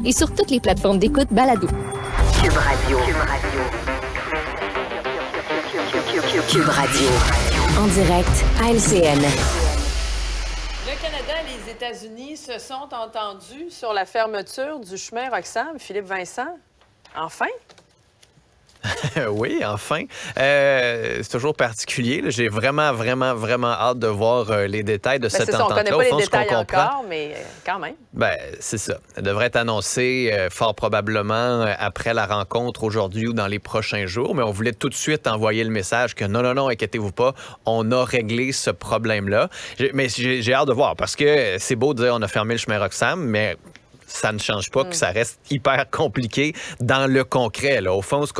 et sur toutes les plateformes d'écoute balado. Cube Radio. Cube Radio. En direct à LCN. Le Canada et les États-Unis se sont entendus sur la fermeture du chemin Roxham. Philippe Vincent, enfin? Oui, enfin. C'est toujours particulier. Là. J'ai vraiment hâte de voir les détails de cette entente-là. On ne connaît pas les détails encore, mais quand même. C'est ça. Elle devrait être annoncée fort probablement après la rencontre aujourd'hui ou dans les prochains jours. Mais on voulait tout de suite envoyer le message que non, inquiétez-vous pas, on a réglé ce problème-là. Mais j'ai hâte de voir parce que c'est beau de dire on a fermé le chemin Roxham, mais ça ne change pas que ça reste hyper compliqué dans le concret. Là. Au fond, sur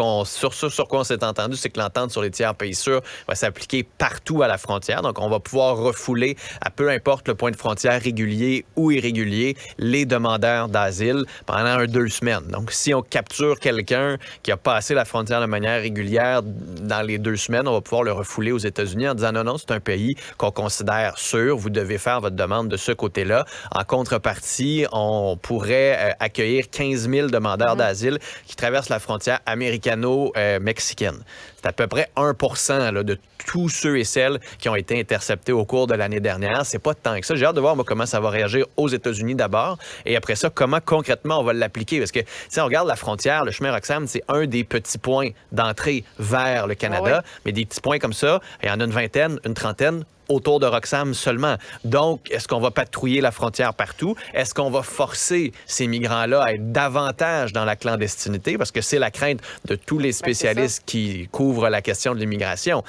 quoi on s'est entendu, c'est que l'entente sur les tiers pays sûrs va s'appliquer partout à la frontière. Donc, on va pouvoir refouler à peu importe le point de frontière régulier ou irrégulier les demandeurs d'asile pendant 2 semaines. Donc, si on capture quelqu'un qui a passé la frontière de manière régulière dans les 2 semaines, on va pouvoir le refouler aux États-Unis en disant non, c'est un pays qu'on considère sûr. Vous devez faire votre demande de ce côté-là. En contrepartie, on pourrait accueillir 15 000 demandeurs d'asile qui traversent la frontière américano-mexicaine. C'est à peu près 1 % là, de tous ceux et celles qui ont été interceptés au cours de l'année dernière. C'est pas tant que ça. J'ai hâte de voir comment ça va réagir aux États-Unis d'abord et après ça, comment concrètement on va l'appliquer. Parce que si on regarde la frontière, le chemin Roxham, c'est un des petits points d'entrée vers le Canada. Mais des petits points comme ça, il y en a une vingtaine, une trentaine autour de Roxham seulement. Donc, est-ce qu'on va patrouiller la frontière partout? Est-ce qu'on va forcer ces migrants-là à être davantage dans la clandestinité? Parce que c'est la crainte de tous les spécialistes qui couvrent la question de l'immigration.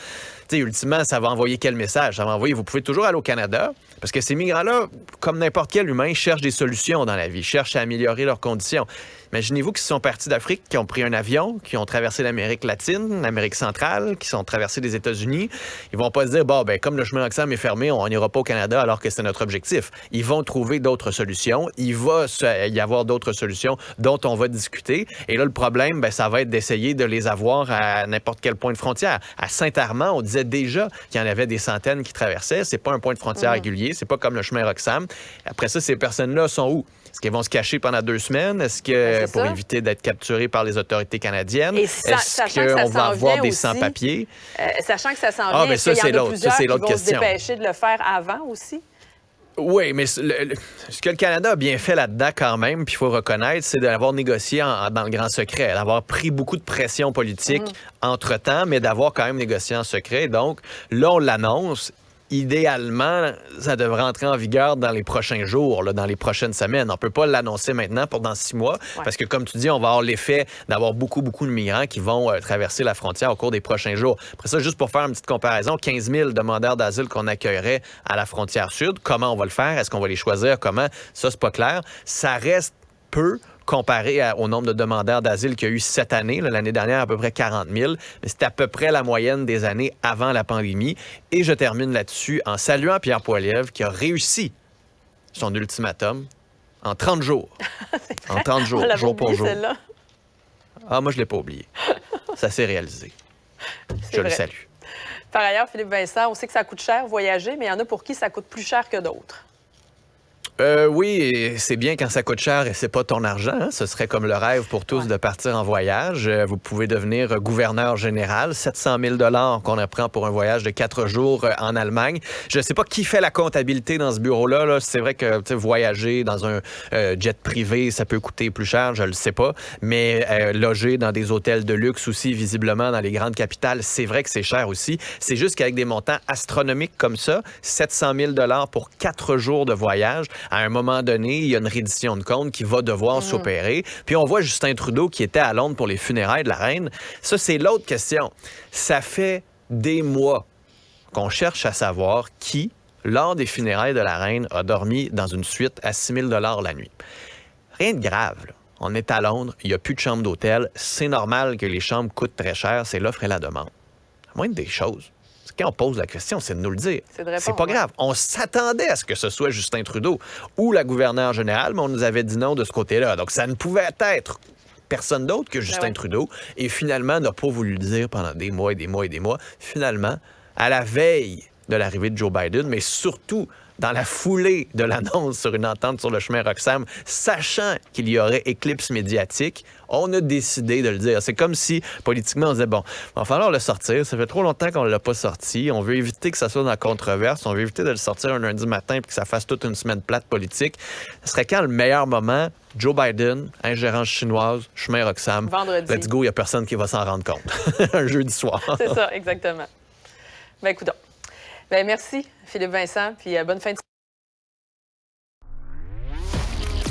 Tu sais, ultimement, ça va envoyer quel message? Ça va envoyer, vous pouvez toujours aller au Canada, parce que ces migrants-là, comme n'importe quel humain, cherchent des solutions dans la vie, cherchent à améliorer leurs conditions. Imaginez-vous qu'ils sont partis d'Afrique, qui ont pris un avion, qui ont traversé l'Amérique latine, l'Amérique centrale, qui sont traversés les États-Unis. Ils vont pas se dire, comme le chemin Roxham est fermé, on n'ira pas au Canada alors que c'est notre objectif. Ils vont trouver d'autres solutions. Il va y avoir d'autres solutions dont on va discuter. Et là, le problème, ça va être d'essayer de les avoir à n'importe quel point de frontière. À Saint-Armand, on disait déjà qu'il y en avait des centaines qui traversaient. C'est pas un point de frontière régulier. C'est pas comme le chemin Roxham. Après ça, ces personnes-là sont où? Est-ce qu'ils vont se cacher pendant 2 semaines? Est-ce que pour éviter d'être capturés par les autorités canadiennes? Est-ce qu'on va avoir des sans-papiers? Sachant que ça s'en vient, est-ce qu'il y en a plusieurs qui vont se dépêcher de le faire avant aussi? Oui, mais ce que le Canada a bien fait là-dedans quand même, puis il faut reconnaître, c'est d'avoir négocié dans le grand secret, d'avoir pris beaucoup de pression politique entre-temps, mais d'avoir quand même négocié en secret. Donc, là, on l'annonce. Idéalement, ça devrait entrer en vigueur dans les prochains jours, dans les prochaines semaines. On ne peut pas l'annoncer maintenant pour dans 6 mois, parce que, comme tu dis, on va avoir l'effet d'avoir beaucoup de migrants qui vont traverser la frontière au cours des prochains jours. Après ça, juste pour faire une petite comparaison, 15 000 demandeurs d'asile qu'on accueillerait à la frontière sud, comment on va le faire? Est-ce qu'on va les choisir? Comment? Ça, c'est pas clair. Ça reste peu comparé au nombre de demandeurs d'asile qu'il y a eu cette année. L'année dernière, à peu près 40 000. Mais c'est à peu près la moyenne des années avant la pandémie. Et je termine là-dessus en saluant Pierre Poilievre qui a réussi son ultimatum en 30 jours. En 30 jours, jour pour jour. Celle-là. Ah, moi, je ne l'ai pas oublié. Ça s'est réalisé. Je le salue. Par ailleurs, Philippe Vincent, on sait que ça coûte cher voyager, mais il y en a pour qui ça coûte plus cher que d'autres. Oui, et c'est bien quand ça coûte cher et c'est pas ton argent. Hein? Ce serait comme le rêve pour tous de partir en voyage. Vous pouvez devenir gouverneur général. 700 000 $ qu'on apprend pour un voyage de 4 jours en Allemagne. Je sais pas qui fait la comptabilité dans ce bureau-là. Là. C'est vrai que voyager dans un jet privé, ça peut coûter plus cher, je le sais pas. Mais loger dans des hôtels de luxe aussi, visiblement, dans les grandes capitales, c'est vrai que c'est cher aussi. C'est juste qu'avec des montants astronomiques comme ça, 700 000 $ pour 4 jours de voyage, à un moment donné, il y a une reddition de compte qui va devoir s'opérer. Puis on voit Justin Trudeau qui était à Londres pour les funérailles de la reine. Ça, c'est l'autre question. Ça fait des mois qu'on cherche à savoir qui, lors des funérailles de la reine, a dormi dans une suite à 6 000 $ la nuit. Rien de grave, là. On est à Londres, il n'y a plus de chambre d'hôtel. C'est normal que les chambres coûtent très cher. C'est l'offre et la demande. La moindre des choses. Quand on pose la question, c'est de nous le dire. C'est pas grave. On s'attendait à ce que ce soit Justin Trudeau ou la gouverneure générale, mais on nous avait dit non de ce côté-là. Donc, ça ne pouvait être personne d'autre que Justin Trudeau. Et finalement, n'a pas voulu le dire pendant des mois et des mois et des mois. Finalement, à la veille de l'arrivée de Joe Biden, mais surtout dans la foulée de l'annonce sur une entente sur le chemin Roxham, sachant qu'il y aurait éclipse médiatique, on a décidé de le dire. C'est comme si, politiquement, on disait, bon, il va falloir le sortir. Ça fait trop longtemps qu'on ne l'a pas sorti. On veut éviter que ça soit dans la controverse. On veut éviter de le sortir un lundi matin et que ça fasse toute une semaine plate politique. Ce serait quand le meilleur moment? Joe Biden, ingérence chinoise, chemin Roxham. Vendredi. Let's go, il n'y a personne qui va s'en rendre compte. Un jeudi soir. C'est ça, exactement. Bien, écoute. Bien, merci, Philippe Vincent, puis bonne fin de